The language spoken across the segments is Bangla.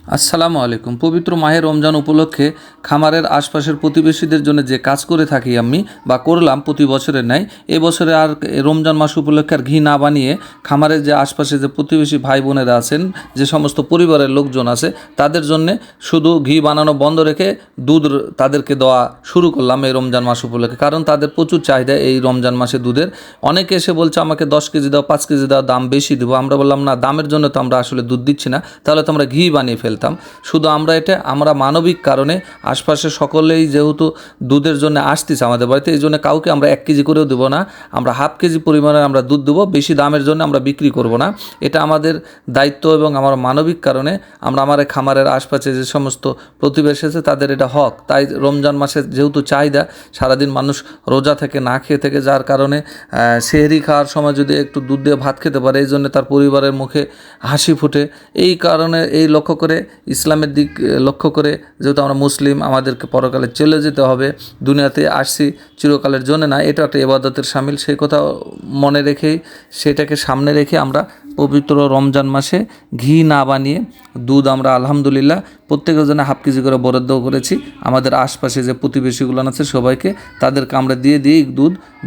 আসসালামু আলাইকুম। পবিত্র মাহে রমজান উপলক্ষে খামারের আশপাশের প্রতিবেশীদের জন্য যে কাজ করে থাকি আমি বা করলাম প্রতি বছরের ন্যায়, এবছরে আর রমজান মাস উপলক্ষে আর ঘি না বানিয়ে খামারের যে আশপাশে যে প্রতিবেশী ভাই বোনেরা আছেন, যে সমস্ত পরিবারের লোকজন আছে, তাদের জন্যে শুধু ঘি বানানো বন্ধ রেখে দুধ তাদেরকে দেওয়া শুরু করলাম এই রমজান মাস উপলক্ষে। কারণ তাদের প্রচুর চাহিদা এই রমজান মাসে দুধের। অনেকে এসে বলছে আমাকে 10 কেজি দাও, 5 কেজি দাও, দাম বেশি দেবো। আমরা বললাম না, দামের জন্য তো আমরা আসলে দুধ দিচ্ছি না, তাহলে তো আমরা ঘি বানিয়ে ফেলতাম। শুধু আমরা মানবিক কারণে আশপাশে সকলেই যেহেতু দুধের জন্য আসতেছে আমাদের বাড়িতে, এই জন্য কাউকে আমরা 1 কেজি করেও দেবো না, আমরা হাফ কেজি পরিমাণে আমরা দুধ দেবো। বেশি দামের জন্য আমরা বিক্রি করব না, এটা আমাদের দায়িত্ব এবং আমার মানবিক কারণে আমার খামারের আশপাশে যে সমস্ত প্রতিবেশী আছে তাদের এটা হক। তাই রমজান মাসে যেহেতু চাহিদা, সারাদিন মানুষ রোজা থেকে না খেয়ে থেকে, যার কারণে সেহরি খাওয়ার সময় যদি একটু দুধ দিয়ে ভাত খেতে পারে, এই জন্য তার পরিবারের মুখে হাসি ফুটে। এই কারণে এই লক্ষ্য করে, ইসলামের দিক লক্ষ্য করে, যেহেতু আমরা মুসলিম, আমাদেরকে পরকালে চলে যেতে হবে, দুনিয়াতে আসছি চিরকালের জন্য না, এটা একটা ইবাদতের শামিল, সেই কথা মনে রেখেই, সেটাকে সামনে রেখে আমরা পবিত্র রমজান মাসে ঘি না বানিয়ে দুধ আমরা আলহামদুলিল্লাহ প্রত্যেকের জন্য হাফ কেজি করে বরাদ্দ করেছি। আমাদের আশপাশে যে প্রতিবেশীগুলো আছে সবাইকে, তাদেরকে আমরা দিয়ে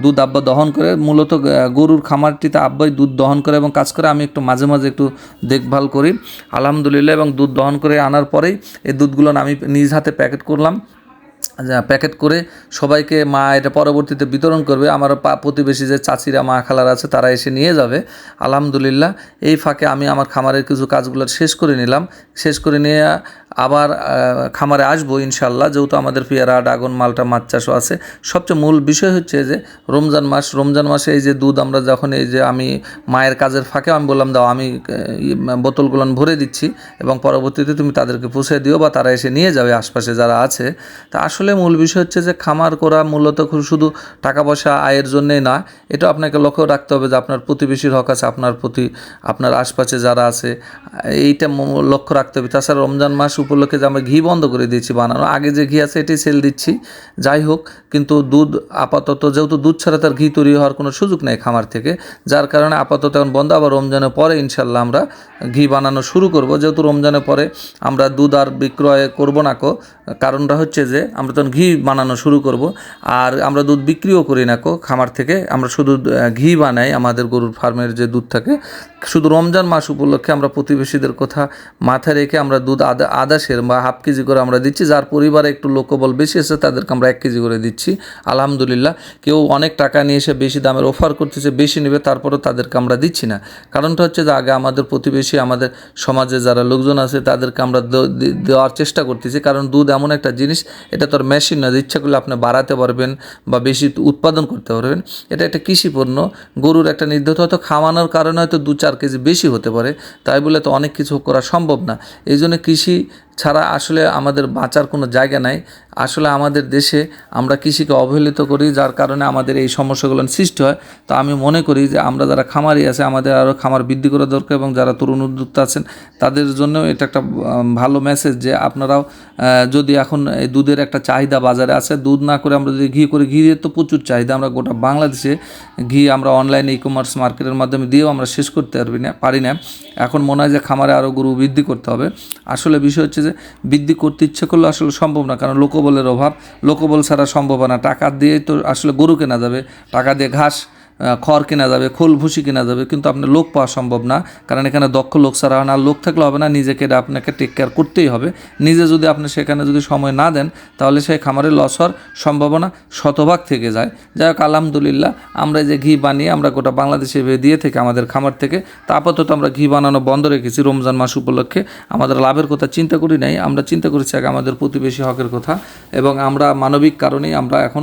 দুধ আব্বা দহন করে, মূলত গরুর খামারটিতে আব্বাই দুধ দহন করে এবং কাজ করে, আমি একটু মাঝে মাঝে একটু দেখভাল করি আলহামদুলিল্লাহ। এবং দুধ দহন করে আনার পরেই এই দুধগুলো আমি নিজ হাতে প্যাকেট করলাম, প্যাকেট করে সবাইকে মা এটা পরবর্তীতে বিতরণ করবে। আমার প্রতিবেশী যে চাচিরা, মা খালারা আছে, তারা এসে নিয়ে যাবে আলহামদুলিল্লাহ। এই ফাঁকে আমি আমার খামারের কিছু কাজগুলো শেষ করে নিলাম। শেষ করে নিয়ে আবার খামারে আসবো ইনশাল্লাহ, যেহেতু আমাদের পেয়ারা, ড্রাগন, মালটা, মাছ চাষও আছে। সবচেয়ে মূল বিষয় হচ্ছে যে রমজান মাসে এই যে দুধ আমরা যখন, এই যে আমি মায়ের কাজের ফাঁকে আমি বললাম, দাও আমি বোতলগুলো ভরে দিচ্ছি এবং পরবর্তীতে তুমি তাদেরকে পৌঁছে দিও বা তারা এসে নিয়ে যাবে আশপাশে যারা আছে। তা আসলে মূল বিষয় হচ্ছে যে খামার করা মূলত শুধু টাকা পয়সা আয়ের জন্যেই না, এটা আপনাকে লক্ষ্য রাখতে হবে যে আপনার প্রতিবেশীর হক আছে, আপনার আশপাশে যারা আছে, এইটা লক্ষ্য রাখতে হবে। তাছাড়া রমজান মাস উপলক্ষে যে আমরা ঘি বন্ধ করে দিয়েছি বানানো, আগে যে ঘি আছে এটাই সেল দিচ্ছি, যাই হোক। কিন্তু দুধ আপাতত, যেহেতু দুধ ছাড়া তার ঘি তৈরি হওয়ার কোনো সুযোগ নেই খামার থেকে, যার কারণে আপাতত এখন বন্ধ। আবার রমজানের পরে ইনশাল্লাহ আমরা ঘি বানানো শুরু করব। যেহেতু রমজানের পরে আমরা দুধ আর বিক্রয় করব না, কারণটা হচ্ছে যে আমরা তখন ঘি বানানো শুরু করব। আর আমরা দুধ বিক্রিও করি না খামার থেকে, আমরা শুধু ঘি বানাই আমাদের গরুর ফার্মের যে দুধ থাকে। শুধু রমজান মাস উপলক্ষে আমরা প্রতিবেশীদের কথা মাথায় রেখে আমরা দুধ আধা সের বা হাফ কেজি করে আমরা দিচ্ছি। যার পরিবারে একটু লোকবল বেশি আছে তাদেরকে আমরা 1 কেজি করে দিচ্ছি আলহামদুলিল্লাহ। কেউ অনেক টাকা নিয়ে এসে বেশি দামের অফার করতেছে, বেশি নেবে, তারপরেও তাদেরকে আমরা দিচ্ছি না। কারণটা হচ্ছে যে আগে আমাদের প্রতিবেশী, আমাদের সমাজে যারা লোকজন আছে তাদেরকে আমরা দেওয়ার চেষ্টা করতেছি। কারণ দুধ এমন একটা জিনিস, এটা তো আর মেশিন না, ইচ্ছা করলে আপনি বাড়াতে পারবেন বা বেশি উৎপাদন করতে পারবেন। এটা একটা কৃষি পণ্য। গরুর একটা নির্ধারিত হয়তো খাওয়ানোর কারণে হয়তো 2-4 কেজি বেশি হতে পারে, তাই বলে তো অনেক কিছু করা সম্ভব না। এই জন্য কৃষি ছাড়া আসলে আমাদের বাঁচার কোনো জায়গা নাই। আসলে আমাদের দেশে আমরা কৃষিকে অবহেলিত করি, যার কারণে আমাদের এই সমস্যাগুলো সৃষ্টি হয়। তো আমি মনে করি যে আমরা যারা খামারি আছে, আমাদের আরও খামার বৃদ্ধি করা দরকার, এবং যারা তরুণ উদ্যোক্তা আছেন তাদের জন্য এটা একটা ভালো মেসেজ যে আপনারাও যদি এখন এই দুধের একটা চাহিদা বাজারে আছে, দুধ না করে আমরা যদি ঘি করি, ঘিয়ের তো প্রচুর চাহিদা। আমরা গোটা বাংলাদেশে ঘি আমরা অনলাইনে ই-কমার্স মার্কেটের মাধ্যমে দিয়েও আমরা শেষ করতে পারি না। এখন মনে হয় যে খামারে আরও গরু বৃদ্ধি করতে হবে। আসলে বিষয় হচ্ছে যে বৃদ্ধি করতে ইচ্ছে করলে আসলে সম্ভব না, কারণ লোকবলের অভাব। লোকবল ছাড়া সম্ভব না। টাকা দিয়ে তো আসলে গরু কেনা যাবে, টাকা দিয়ে ঘাস খড় কেনা যাবে, খোল ভুসি কেনা যাবে, কিন্তু আপনার লোক পাওয়া সম্ভব না। কারণ এখানে দক্ষ লোক ছাড়া হয় না। লোক থাকলে হবে না, নিজেকে এটা আপনাকে টেক কেয়ার করতেই হবে। নিজে যদি আপনি সেখানে যদি সময় না দেন, তাহলে সেই খামারে লস হওয়ার সম্ভাবনা শতভাগ থেকে যায়। যাই হোক আলহামদুলিল্লাহ, আমরা যে ঘি বানিয়ে আমরা গোটা বাংলাদেশে দিয়ে থেকে আমাদের খামার থেকে, তা আপাতত আমরা ঘি বানানো বন্ধ রেখেছি রমজান মাস উপলক্ষে। আমাদের লাভের কথা চিন্তা করি নাই, আমরা চিন্তা করেছি আগে আমাদের প্রতিবেশী হকের কথা, এবং আমরা মানবিক কারণেই আমরা এখন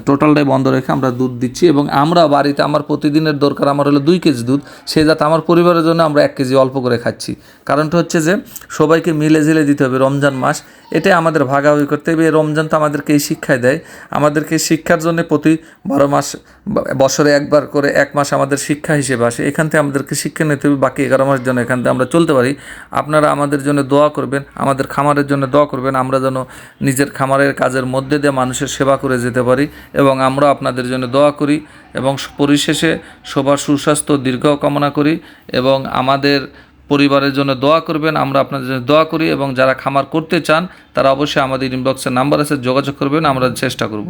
টোটালটাই বন্ধ রেখে আমরা দুধ দিচ্ছি। এবং আমরা বাড়িতে, আমার প্রতিদিনের দরকার আমার হলো 2 কেজি দুধ, সে যাতে আমার পরিবারের জন্য আমরা 1 কেজি অল্প করে খাচ্ছি। কারণটা হচ্ছে যে সবাইকে মিলে ঝিলে দিতে হবে রমজান মাস, এটাই আমাদের ভাগাভাগি করতে হবে। এই রমজান তো আমাদেরকে এই শিক্ষায় দেয়। আমাদেরকে শিক্ষার জন্য প্রতি 12 মাস, বছরে একবার করে 1 মাস আমাদের শিক্ষা হিসেবে আসে। এখান থেকে আমাদেরকে শিক্ষা নিতে হবে, বাকি 11 মাস যেন এখান থেকে আমরা চলতে পারি। আপনারা আমাদের জন্য দোয়া করবেন, আমাদের খামারের জন্য দোয়া করবেন, আমরা যেন নিজের খামারের কাজের মধ্যে দিয়ে মানুষের সেবা করে যেতে পারি, এবং আমরা আপনাদের জন্য দোয়া করি। এবং পরিশেষে সবার সুস্বাস্থ্য দীর্ঘ কামনা করি, এবং আমাদের পরিবারের জন্য দোয়া করবেন, আমরা আপনাদের জন্য দোয়া করি। এবং যারা খামার করতে চান তারা অবশ্যই আমাদের ইনবক্সের নাম্বার আছে, যোগাযোগ করবেন, আমরা চেষ্টা করব।